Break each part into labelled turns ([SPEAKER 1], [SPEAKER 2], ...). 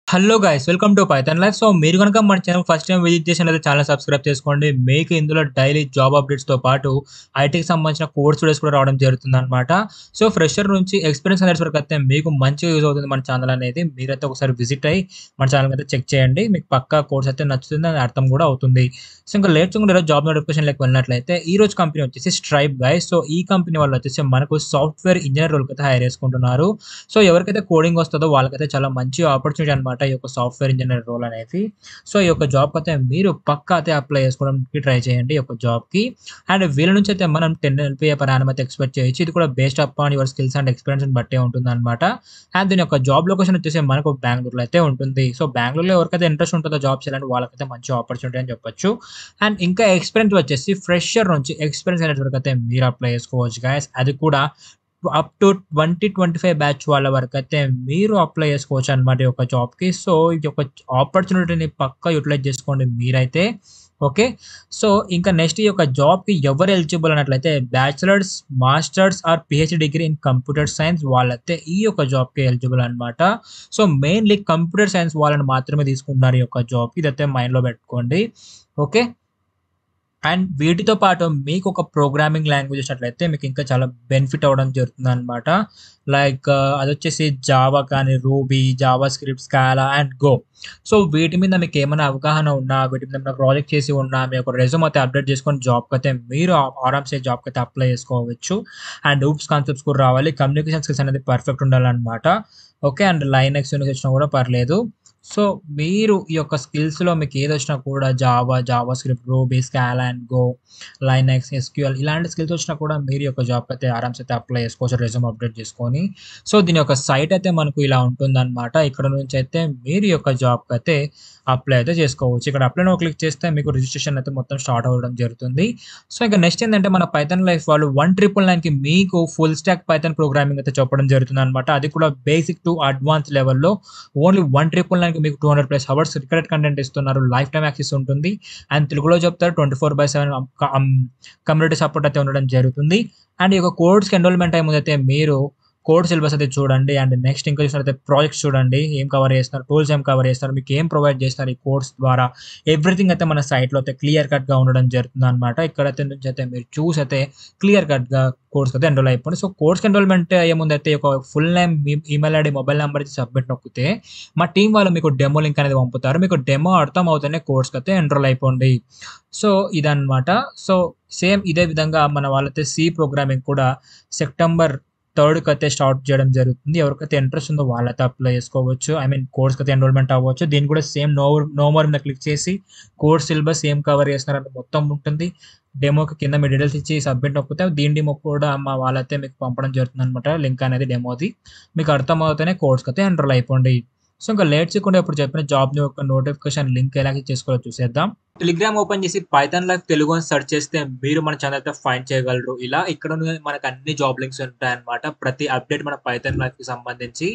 [SPEAKER 1] Hello guys welcome to Python life. So మీరు కనుక మన ఛానల్ ఫస్ట్ టైం విజిట్ చేసినట్లయితే ఛానల్ సబ్స్క్రైబ్ చేసుకోండి. మీకు ఇందులో డైలీ జాబ్ అప్డేట్స్తో పాటు ఐటీకి సంబంధించిన కోర్స్ వీడియోస్ కూడా రావడం జరుగుతుంది అనమాట. సో ఫ్రెషర్ నుంచి ఎక్స్పీరియన్స్ అనేది వరకు అయితే మీకు మంచిగా యూజ్ అవుతుంది మన ఛానల్ అనేది. మీరైతే ఒకసారి విజిట్ అయ్యి మన ఛానల్ అయితే చెక్ చేయండి. మీకు పక్కా కోర్స్ అయితే నచ్చుతుంది అని అర్థం కూడా అవుతుంది. సో ఇంకా లేట్ చేయకుండా ఈరోజు జాబ్ నోటిఫికేషన్ లెక్క వెళ్ళినట్లయితే ఈ రోజు కంపెనీ వచ్చేసి స్ట్రైప్ గైస్. సో ఈ కంపెనీ వాళ్ళు వచ్చేసి మనకు సాఫ్ట్వేర్ ఇంజనీర్ రోల్కి అయితే హైర్ చేసుకుంటున్నారు. సో ఎవరికైతే కోడింగ్ వస్తుందో వాళ్ళకైతే చాలా మంచి ఆపర్చునిటీ అనమాట ఈ యొక్క సాఫ్ట్వేర్ ఇంజనీర్ రోల్ అనేది. సో ఈ యొక్క జాబ్ అయితే మీరు పక్కా అయితే అప్లై చేసుకోవడానికి ట్రై చేయండి ఈ యొక్క జాబ్కి. అండ్ వీళ్ళ నుంచి అయితే మనం 10 LPA per annum అయితే ఎక్స్పెక్ట్ చేయొచ్చు. ఇది కూడా based up on your skills and experience బట్టే ఉంటుంది అనమాట. అండ్ దీని యొక్క జాబ్ లొకేషన్ వచ్చేసి మనకు బెంగళూరులో అయితే ఉంటుంది. సో బెంగళూరులో ఎవరికైతే ఇంట్రెస్ట్ ఉంటుందో జాబ్ చేయాలంటే వాళ్ళకైతే మంచి ఆపర్చునిటీ అని చెప్పొచ్చు. అండ్ ఇంకా ఎక్స్పీరియన్స్ వచ్చేసి ఫ్రెషర్ నుంచి ఎక్స్పీరియన్స్ అయిన వరకు అయితే మీరు అప్లై చేసుకోవచ్చు గైస్. అది కూడా అప్ టు 2025 బ్యాచ్ వాళ్ళ వరకు అయితే మీరు అప్లై చేసుకోవచ్చు అనమాట ఈ యొక్క జాబ్కి. సో ఈ యొక్క ఆపర్చునిటీని పక్కా యూటిలైజ్ చేసుకోండి మీరైతే. ఓకే. సో ఇంకా నెక్స్ట్ ఈ యొక్క జాబ్కి ఎవరు ఎలిజిబుల్ అన్నట్లయితే bachelors, masters are PhD degree in computer science వాళ్ళైతే ఈ యొక్క జాబ్కి ఎలిజిబుల్ అనమాట. సో మెయిన్లీ కంప్యూటర్ సైన్స్ వాళ్ళని మాత్రమే తీసుకుంటున్నారు ఈ యొక్క జాబ్కి. ఇదైతే మైండ్లో పెట్టుకోండి. ఓకే. అండ్ వీటితో పాటు మీకు ఒక ప్రోగ్రామింగ్ లాంగ్వేజ్ వచ్చినట్లయితే మీకు ఇంకా చాలా బెనిఫిట్ అవ్వడం జరుగుతుంది అనమాట. లైక్ అదొచ్చేసి జావా కానీ, ruby, Java script, scallop and go. So వీటి మీద మీకు ఏమైనా అవగాహన ఉన్నా, వీటి మీద ఏమైనా ప్రాజెక్ట్ చేసి ఉన్నా, మీ యొక్క రెజ్యూమ్ అయితే అప్డేట్ చేసుకొని జాబ్కి అయితే మీరు ఆరామ్సే జాబ్కి అయితే అప్లై చేసుకోవచ్చు. అండ్ ఊప్స్ కాన్సెప్ట్స్ కూడా రావాలి. కమ్యూనికేషన్ స్కిల్స్ అనేది పర్ఫెక్ట్ ఉండాలన్నమాట. ఓకే. అండ్ లైనెక్స్ యూనిక్స్ వచ్చినా కూడా పర్లేదు. సో మీరు ఈ యొక్క స్కిల్స్‌లో మీకు ఏదొచ్చినా కూడా Java, Java script, ruby, scallop and go, Linux, SQL ఇలాంటి స్కిల్స్ వచ్చినా కూడా మీరు ఈ యొక్క జాబ్‌కి అయితే ఆరామ్స్ అయితే అప్లై చేసుకోవచ్చు రెజ్యూమ్ అప్డేట్ చేసుకొని. సో దీని యొక్క సైట్ అయితే మనకు ఇలా ఉంటుందన్నమాట. ఇక్కడ నుంచి అయితే మీరు ఈ యొక్క జాబ్‌కి అయితే అప్లై అయితే చేసుకోవచ్చు. ఇక్కడ అప్లై నౌ క్లిక్ చేస్తే మీకు రిజిస్ట్రేషన్ అయితే మొత్తం స్టార్ట్ అవ్వడం జరుగుతుంది. సో ఇంకా నెక్స్ట్ ఏంటంటే మన పైథాన్ లైఫ్ వాళ్ళు 1999కి మీకు ఫుల్ స్టాక్ పైథాన్ ప్రోగ్రామింగ్ అయితే చెప్పడం జరుగుతుందన్నమాట. అది కూడా బేసిక్ టు అడ్వాన్స్ లెవెల్‌లో ఓన్లీ 1999కి మీకు 200+ అవర్స్ రికార్డెడ్ కంటెంట్ ఇస్తున్నారు. లైఫ్ టైమ్ యాక్సెస్ ఉంటుంది. అండ్ తెలుగులో చెప్తారు 24/7 కమ్యూనిటీ సపోర్ట్ అయితే ఉండడం జరుగుతుంది. అండ్ ఈ యొక్క కోర్స్‌కి ఎన్రోల్‌మెంట్ అయ్యే ముందైతే మీరు కోడ్ సిలబస్ అయితే చూడండి. అండ్ నెక్స్ట్ ఇంకా చూసినట్లయితే ప్రాజెక్ట్స్ చూడండి. ఏం కవర్ చేస్తున్నారు, టూల్స్ ఏం కవర్ చేస్తారు, మీకు ఏం ప్రొవైడ్ చేస్తారు ఈ కోర్స్ ద్వారా, ఎవ్రీథింగ్ అయితే మన సైట్‌లో అయితే క్లియర్ కట్‌గా ఉండడం జరుగుతుందన్నమాట. ఇక్కడైతే నుంచి అయితే మీరు చూసి అయితే క్లియర్ కట్‌గా కోర్స్‌కి అయితే ఎన్రోల్ అయిపోండి. సో కోర్స్‌కి ఎన్రోల్‌మెంట్ అయ్యే ముందైతే ఒక ఫుల్ నేమ్, మీ ఈమెయిల్ ఐడీ, మొబైల్ నంబర్ ఇచ్చి సబ్మిట్ నొక్కితే మా టీమ్ వాళ్ళు మీకు డెమో లింక్ అనేది పంపుతారు. మీకు డెమో అర్థం అవుతేనే కోర్స్‌కి అయితే ఎన్రోల్ అయిపోండి. సో ఇదన్నమాట. సో సేమ్ ఇదే విధంగా మన వాళ్ళైతే సి ప్రోగ్రామింగ్ కూడా సెప్టెంబర్ 3కి అయితే స్టార్ట్ చేయడం జరుగుతుంది. ఎవరికైతే ఇంట్రెస్ట్ ఉందో వాళ్ళైతే అప్లై చేసుకోవచ్చు. ఐ మీన్ కోర్స్‌కి అయితే ఎన్రోల్‌మెంట్ అవ్వచ్చు. దీన్ని కూడా సేమ్ నో మోర్ మీద క్లిక్ చేసి కోర్స్ సిలబస్ ఏం కవర్ చేస్తున్నారని మొత్తం ఉంటుంది. డెమోకి కింద మీ డీటెయిల్స్ ఇచ్చి సబ్మిట్ నొక్కితే దీని డెమో కూడా మా వాళ్ళైతే మీకు పంపడం జరుగుతుందన్నమాట. లింక్ అనేది డెమోది. మీకు అర్థమవుతేనే కోర్స్‌కి అయితే ఎన్రోల్ అయిపోండి. సో ఇంకా లేట్ చేయకుండా ఇప్పుడు చెప్పిన జాబ్ యొక్క నోటిఫికేషన్ లింక్ ఎలా చేసుకోవాలో చూసేద్దాం. టెలిగ్రామ్ ఓపెన్ చేసి పైథాన్ లైఫ్ తెలుగు అని సెర్చ్ చేస్తే మీరు మన ఛానల్ అయితే ఫైండ్ చేయగలరు. ఇలా ఇక్కడ మనకు అన్ని జాబ్ లింక్స్ ఉంటాయన్నమాట. ప్రతి అప్డేట్ మన పైథాన్ లైఫ్‌కి సంబంధించి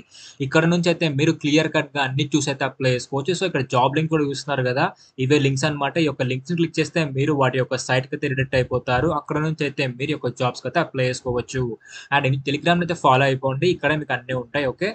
[SPEAKER 1] ఇక్కడ నుంచి అయితే మీరు క్లియర్ కట్‌గా అన్ని చూసి అయితే అప్లై చేసుకోవచ్చు. సో ఇక్కడ జాబ్ లింక్ కూడా చూస్తున్నారు కదా! ఇవే లింక్స్ అన్నమాట. ఈ యొక్క లింక్స్‌ని క్లిక్ చేస్తే మీరు వాటి యొక్క సైట్‌కి అయితే రిడైరెక్ట్ అయిపోతారు. అక్కడ నుంచి అయితే మీరు యొక్క జాబ్స్‌కి అయితే అప్లై చేసుకోవచ్చు. అండ్ టెలిగ్రామ్‌ని అయితే ఫాలో అయిపోండి. ఇక్కడే మీకు అన్నీ ఉంటాయి. ఓకే.